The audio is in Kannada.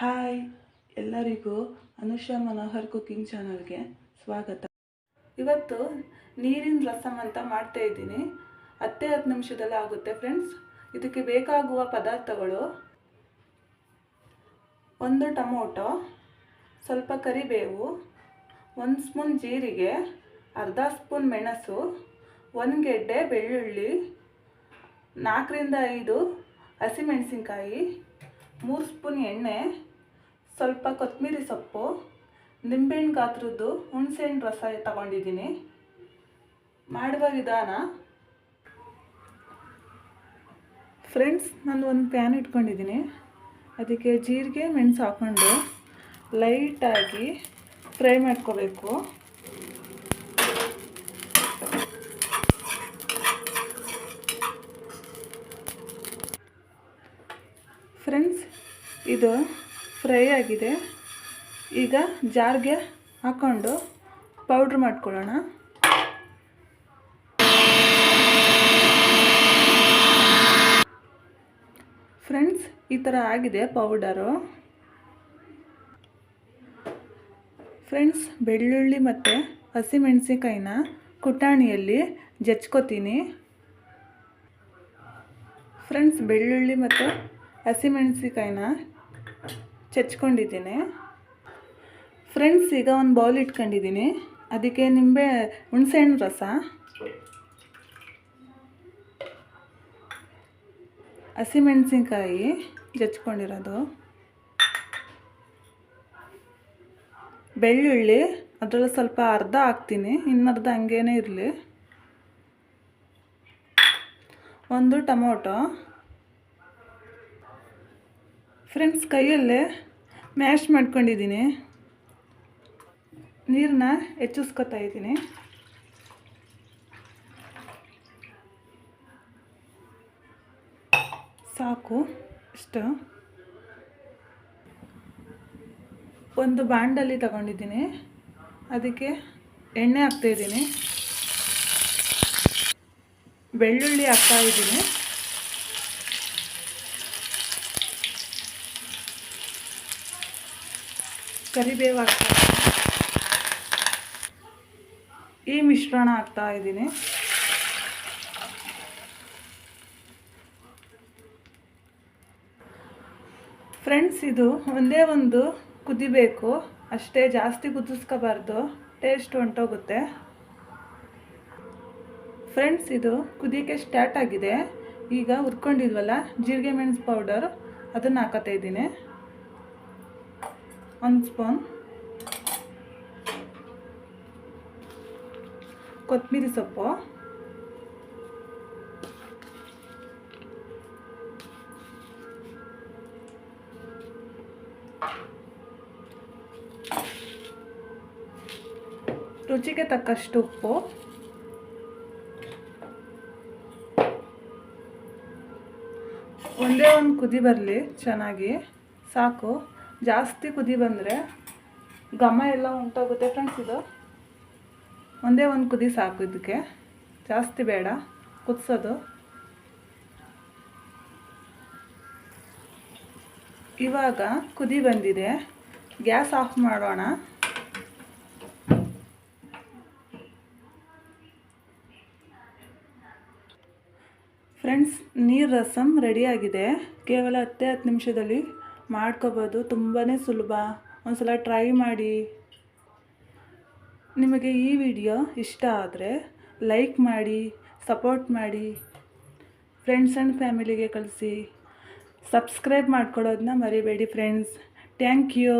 ಹಾಯ್ ಎಲ್ಲರಿಗೂ ಅನುಷಾ ಮನೋಹರ್ ಕುಕಿಂಗ್ ಚಾನಲ್ಗೆ ಸ್ವಾಗತ. ಇವತ್ತು ನೀರಿನ ರಸಮ್ ಅಂತ ಮಾಡ್ತಾ ಇದ್ದೀನಿ. 10 ನಿಮಿಷದಲ್ಲಿ ಆಗುತ್ತೆ ಫ್ರೆಂಡ್ಸ್. ಇದಕ್ಕೆ ಬೇಕಾಗುವ ಪದಾರ್ಥಗಳು: 1 ಟೊಮೊಟೊ, ಸ್ವಲ್ಪ ಕರಿಬೇವು, 1 ಸ್ಪೂನ್ ಜೀರಿಗೆ, ಅರ್ಧ ಸ್ಪೂನ್ ಮೆಣಸು, 1 ಗೆಡ್ಡೆ ಬೆಳ್ಳುಳ್ಳಿ, 4 ರಿಂದ 5 ಹಸಿಮೆಣಸಿನಕಾಯಿ, 3 ಸ್ಪೂನ್ ಎಣ್ಣೆ, ಸ್ವಲ್ಪ ಕೊತ್ತಂಬರಿ ಸೊಪ್ಪು, ನಿಂಬೆಹಣ್ಣು ಗಾತ್ರದ್ದು ಹುಣಸೆಹಣ್ಣು ರಸ ತಗೊಂಡಿದ್ದೀನಿ. ಮಾಡುವ ವಿಧಾನ: ಫ್ರೆಂಡ್ಸ್, ನಾನು ಒಂದು ಪ್ಯಾನ್ ಇಟ್ಕೊಂಡಿದ್ದೀನಿ. ಅದಕ್ಕೆ ಜೀರಿಗೆ ಮೆಣಸು ಹಾಕ್ಕೊಂಡು ಲೈಟಾಗಿ ಫ್ರೈ ಮಾಡ್ಕೋಬೇಕು. ಫ್ರೆಂಡ್ಸ್, ಇದು ಫ್ರೈ ಆಗಿದೆ. ಈಗ ಜಾರ್ಗೆ ಹಾಕ್ಕೊಂಡು ಪೌಡ್ರ್ ಮಾಡ್ಕೊಳ್ಳೋಣ. ಫ್ರೆಂಡ್ಸ್, ಈ ಥರ ಆಗಿದೆ ಪೌಡರು. ಫ್ರೆಂಡ್ಸ್, ಬೆಳ್ಳುಳ್ಳಿ ಮತ್ತು ಹಸಿಮೆಣಸಿನಕಾಯಿನ ಕುಟಾಣಿಯಲ್ಲಿ ಜಜ್ಕೋತೀನಿ. ಫ್ರೆಂಡ್ಸ್, ಬೆಳ್ಳುಳ್ಳಿ ಮತ್ತು ಹಸಿಮೆಣಸಿನಕಾಯಿನ ಚಚ್ಕೊಂಡಿದ್ದೀನಿ. ಫ್ರೆಂಡ್ಸ್, ಈಗ ಒಂದು ಬೌಲ್ ಇಟ್ಕೊಂಡಿದ್ದೀನಿ. ಅದಕ್ಕೆ ಹುಣಸೆಹಣ್ಣು ರಸ, ಹಸಿಮೆಣಸಿನಕಾಯಿ ಜಚ್ಕೊಂಡಿರೋದು, ಬೆಳ್ಳುಳ್ಳಿ ಅದರಲ್ಲಿ ಸ್ವಲ್ಪ ಅರ್ಧ ಹಾಕ್ತೀನಿ, ಇನ್ನರ್ಧ ಹಂಗೇನೇ ಇರಲಿ, 1 ಟೊಮೊಟೊ. ಫ್ರೆಂಡ್ಸ್, ಕೈಯಲ್ಲೇ ಮ್ಯಾಶ್ ಮಾಡ್ಕೊಂಡಿದ್ದೀನಿ. ನೀರನ್ನ ಹೆಚ್ಚಿಸ್ಕೊತಾ ಇದ್ದೀನಿ. ಸಾಕು ಇಷ್ಟು. ಒಂದು ಬಾಂಡಲ್ಲಿ ತಗೊಂಡಿದ್ದೀನಿ. ಅದಕ್ಕೆ ಎಣ್ಣೆ ಹಾಕ್ತಾಯಿದ್ದೀನಿ. ಬೆಳ್ಳುಳ್ಳಿ ಹಾಕ್ತಾಯಿದ್ದೀನಿ. ಕರಿಬೇವು ಹಾಕ್ತಾ ಈ ಮಿಶ್ರಣ ಹಾಕ್ತಾ ಇದ್ದೀನಿ. ಫ್ರೆಂಡ್ಸ್, ಇದು ಒಂದೇ ಒಂದು ಕುದಿಬೇಕು ಅಷ್ಟೇ, ಜಾಸ್ತಿ ಕುದಿಸ್ಕೋಬಾರ್ದು, ಟೇಸ್ಟ್ ಹೊಂಟೋಗುತ್ತೆ. ಫ್ರೆಂಡ್ಸ್, ಇದು ಕುದಿಯೋಕ್ಕೆ ಸ್ಟಾರ್ಟ್ ಆಗಿದೆ. ಈಗ ಹುರ್ಕೊಂಡಿದ್ವಲ್ಲ ಜೀರಿಗೆ ಮೆಣಸು ಪೌಡರ್, ಅದನ್ನು ಹಾಕತ್ತಾ ಇದ್ದೀನಿ. 1 ಸ್ಪೂನ್ ಕೊತ್ತಂಬರಿ ಸೊಪ್ಪು, ರುಚಿಗೆ ತಕ್ಕಷ್ಟು ಉಪ್ಪು, ಒಂದೇ ಒಂದು ಕುದಿ ಬರಲಿ ಚೆನ್ನಾಗಿ, ಸಾಕು. ಜಾಸ್ತಿ ಕುದಿ ಬಂದರೆ ಘಮ ಎಲ್ಲ ಹೊಂಟೋಗುತ್ತೆ. ಫ್ರೆಂಡ್ಸ್, ಇದು ಒಂದೇ ಒಂದು ಕುದಿ ಸಾಕು, ಇದಕ್ಕೆ ಜಾಸ್ತಿ ಬೇಡ ಕುದಿಸೋದು. ಇವಾಗ ಕುದಿ ಬಂದಿದೆ, ಗ್ಯಾಸ್ ಆಫ್ ಮಾಡೋಣ. ಫ್ರೆಂಡ್ಸ್, ನೀರು ರಸಮ್ ರೆಡಿಯಾಗಿದೆ. ಕೇವಲ 10 ನಿಮಿಷದಲ್ಲಿ ಮಾಡ್ಕೋಬೋದು. ತುಂಬಾ ಸುಲಭ. ಒಂದ್ಸಲ ಟ್ರೈ ಮಾಡಿ. ನಿಮಗೆ ಈ ವಿಡಿಯೋ ಇಷ್ಟ ಆದರೆ ಲೈಕ್ ಮಾಡಿ, ಸಪೋರ್ಟ್ ಮಾಡಿ, ಫ್ರೆಂಡ್ಸ್ ಆ್ಯಂಡ್ ಫ್ಯಾಮಿಲಿಗೆ ಕಳಿಸಿ. ಸಬ್ಸ್ಕ್ರೈಬ್ ಮಾಡ್ಕೊಳ್ಳೋದನ್ನ ಮರಿಬೇಡಿ ಫ್ರೆಂಡ್ಸ್. Thank you.